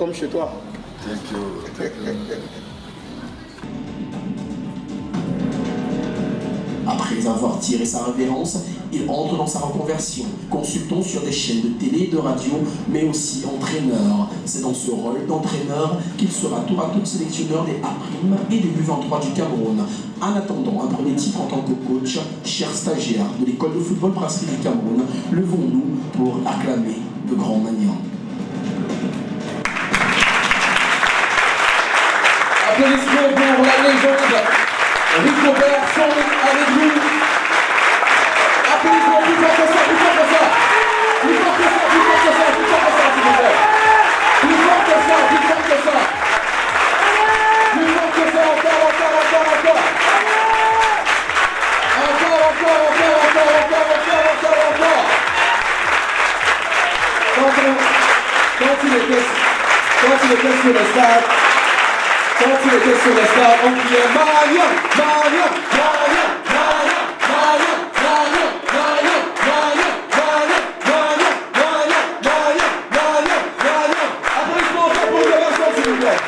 comme chez toi. Thank you. Après avoir tiré sa révérence, il entre dans sa reconversion, consultant sur des chaînes de télé et de radio, mais aussi entraîneur. C'est dans ce rôle d'entraîneur qu'il sera tour à tour sélectionneur des A-Prime et des U23 du Cameroun. En attendant un premier titre en tant que coach, chers stagiaires de l'école de football Brasserie du Cameroun, levons-nous pour acclamer le grand Magnan. Applaudissements pour la légende Rigobert Song avec nous. Applaudissements plus fort que ça, plus fort que ça. Plus fort que ça, plus fort que ça, plus fort que ça, s'il vous plaît. Plus fort que ça, plus fort que ça. Plus fort que ça, encore. Quand il était sur le stade, on criait Magnan, Magnan, Magnan, Magnan, Magnan, Magnan, Magnan, Magnan, Magnan, Magnan, Magnan, Magnan, Magnan, Magnan. Applaudissements encore pour le garçon, s'il vous plaît.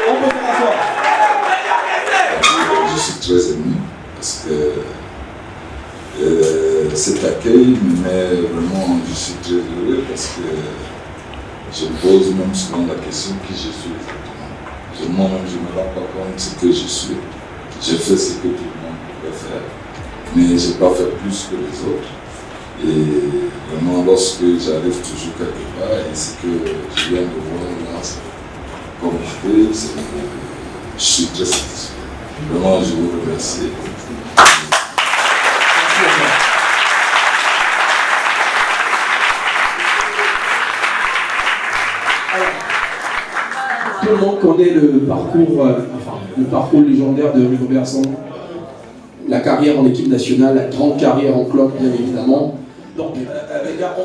On peut s'asseoir. Je suis très ému parce que cet accueil me met vraiment, je suis très heureux parce que je me pose même souvent la question qui je suis exactement. Moi-même, je ne me rends pas compte de ce que je suis. Je fais ce que tout le monde peut faire, mais je n'ai pas fait plus que les autres. Et vraiment, lorsque j'arrive toujours quelque part, et ce que je viens de voir là, comme je suis très satisfait. Vraiment, je vous remercie. Tout le monde connaît le parcours légendaire de Rigobert Song, la carrière en équipe nationale, la grande carrière en club, bien évidemment. Donc, les gars,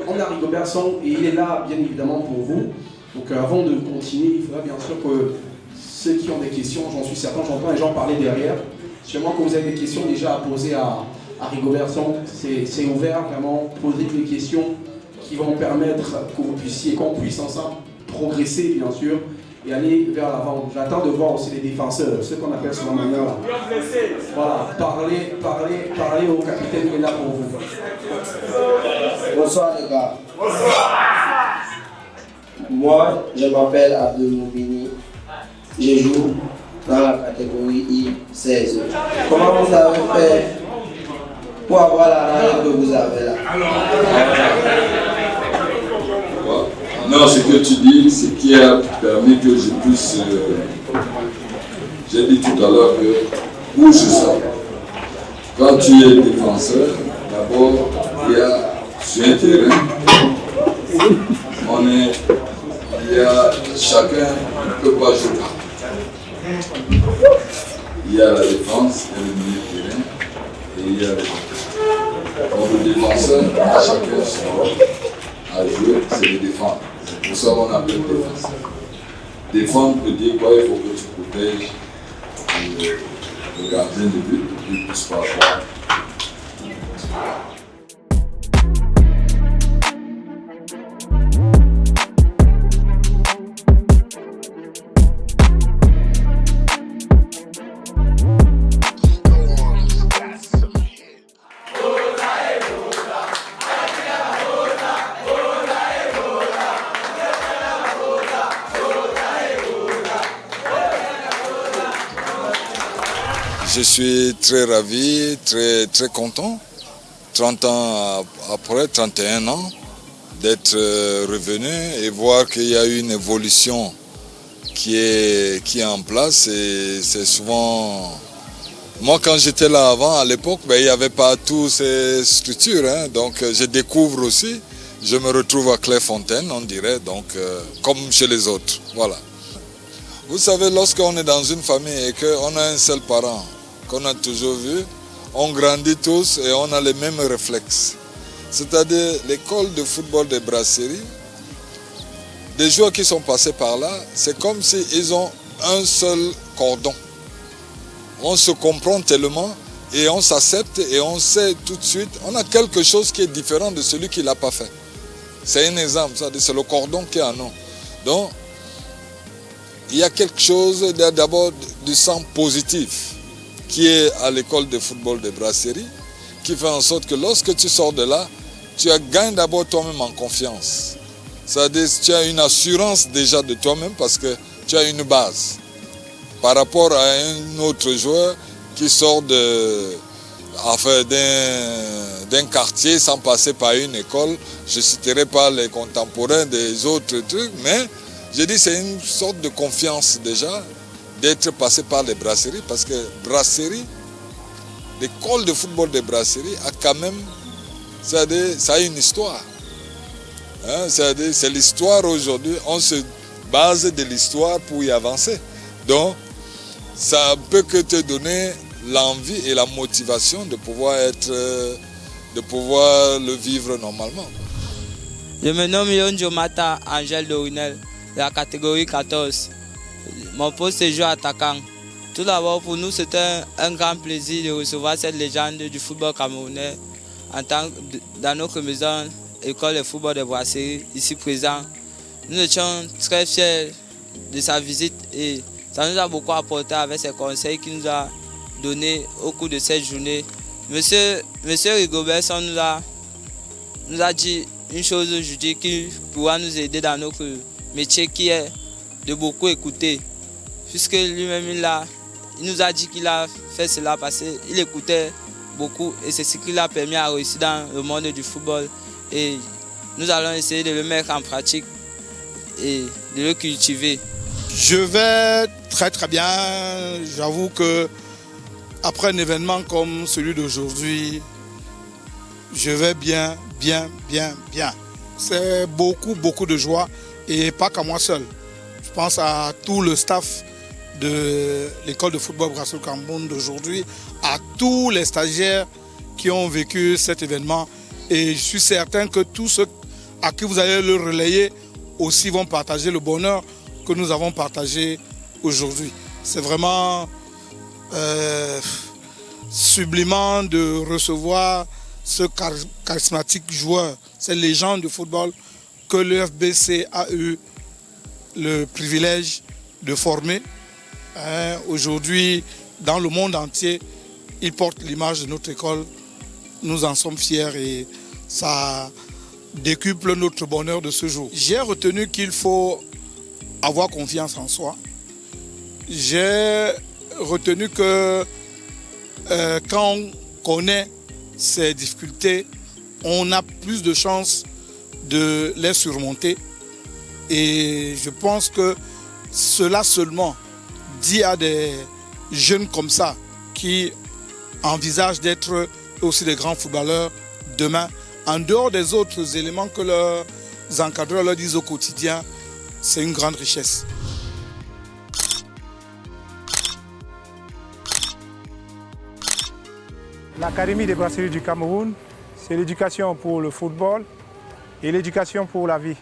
on a Rigobert Song et il est là, bien évidemment, pour vous. Donc, avant de continuer, il faudra bien sûr que ceux qui ont des questions, j'en suis certain, j'entends les gens parler derrière. Sûrement que vous avez des questions déjà à poser à Rigobert Song, c'est ouvert, vraiment, posez des questions qui vont permettre qu'on puisse ensemble progresser, bien sûr, et aller vers l'avant. J'attends de voir aussi les défenseurs, ceux qu'on appelle sur la manière là. Voilà, parlez au capitaine qui est là pour vous. Bonsoir les gars. Bonsoir. Moi, je m'appelle Abdelmoubini. Je joue dans la catégorie I16. Comment vous avez fait pour avoir la rage que vous avez là? Non, ce que tu dis, c'est qui a permis que je puisse... j'ai dit tout à l'heure que où je sors, quand tu es défenseur, d'abord, il y a sur un terrain, il y a chacun ne peut pas jouer. Il y a la défense, il y a le milieu de terrain et il y a les... Donc le défenseur, chacun son rôle à jouer, c'est de défendre. C'est pour ça qu'on appelle défenseur. Défendre peut dire quoi? Il faut que tu protèges le gardien de but, il ne pousse pas fort. Je suis très ravi, très content, 30 ans après, 31 ans, d'être revenu et voir qu'il y a eu une évolution qui est en place. Et c'est souvent... Moi, quand j'étais là avant, à l'époque, il n'y avait pas toutes ces structures. Donc, je découvre aussi. Je me retrouve à Clairefontaine, on dirait, donc, comme chez les autres. Voilà. Vous savez, lorsqu'on est dans une famille et qu'on a un seul parent, qu'on a toujours vu, on grandit tous et on a les mêmes réflexes. C'est-à-dire l'école de football des Brasseries, des joueurs qui sont passés par là, c'est comme s'ils ont un seul cordon. On se comprend tellement et on s'accepte et on sait tout de suite, on a quelque chose qui est différent de celui qui ne l'a pas fait. C'est un exemple, c'est le cordon qui est en nous. Donc, il y a quelque chose d'abord du sens positif qui est à l'école de football de Brasserie, qui fait en sorte que lorsque tu sors de là, tu gagnes d'abord toi-même en confiance. C'est-à-dire que tu as une assurance déjà de toi-même parce que tu as une base. Par rapport à un autre joueur qui sort d'un quartier sans passer par une école, je ne citerai pas les contemporains des autres trucs, mais je dis c'est une sorte de confiance déjà d'être passé par les Brasseries, parce que Brasserie, l'école de football de Brasserie a quand même, ça a une histoire. Hein, c'est l'histoire aujourd'hui, on se base de l'histoire pour y avancer. Donc, ça ne peut que te donner l'envie et la motivation de pouvoir le vivre normalement. Je me nomme Yonjo Mata Angèle Dorinel, de la catégorie 14. Mon poste est joueur attaquant. Tout d'abord, pour nous, c'était un grand plaisir de recevoir cette légende du football camerounais dans notre maison, école de football de Brasserie, ici présent. Nous étions très fiers de sa visite et ça nous a beaucoup apporté avec ses conseils qu'il nous a donnés au cours de cette journée. Monsieur Rigobertson nous a dit une chose aujourd'hui qui pourra nous aider dans notre métier, qui est de beaucoup écouter. Puisque lui-même, il nous a dit qu'il a fait cela parce qu'il écoutait beaucoup et c'est ce qui l'a permis à réussir dans le monde du football. Et nous allons essayer de le mettre en pratique et de le cultiver. Je vais très très bien. J'avoue que après un événement comme celui d'aujourd'hui, je vais bien. C'est beaucoup de joie et pas qu'à moi seul. Je pense à tout le staff de l'école de football Brasserie Cameroun d'aujourd'hui, à tous les stagiaires qui ont vécu cet événement. Et je suis certain que tous ceux à qui vous allez le relayer aussi vont partager le bonheur que nous avons partagé aujourd'hui. C'est vraiment sublimant de recevoir ce charismatique joueur, cette légende du football que le FBC a eu le privilège de former. Aujourd'hui, dans le monde entier, il porte l'image de notre école. Nous en sommes fiers et ça décuple notre bonheur de ce jour. J'ai retenu qu'il faut avoir confiance en soi. J'ai retenu que quand on connaît ces difficultés, on a plus de chances de les surmonter. Et je pense que cela seulement dit à des jeunes comme ça qui envisagent d'être aussi des grands footballeurs demain, en dehors des autres éléments que leurs encadreurs leur disent au quotidien, c'est une grande richesse. L'Académie des Brasseries du Cameroun, c'est l'éducation pour le football et l'éducation pour la vie.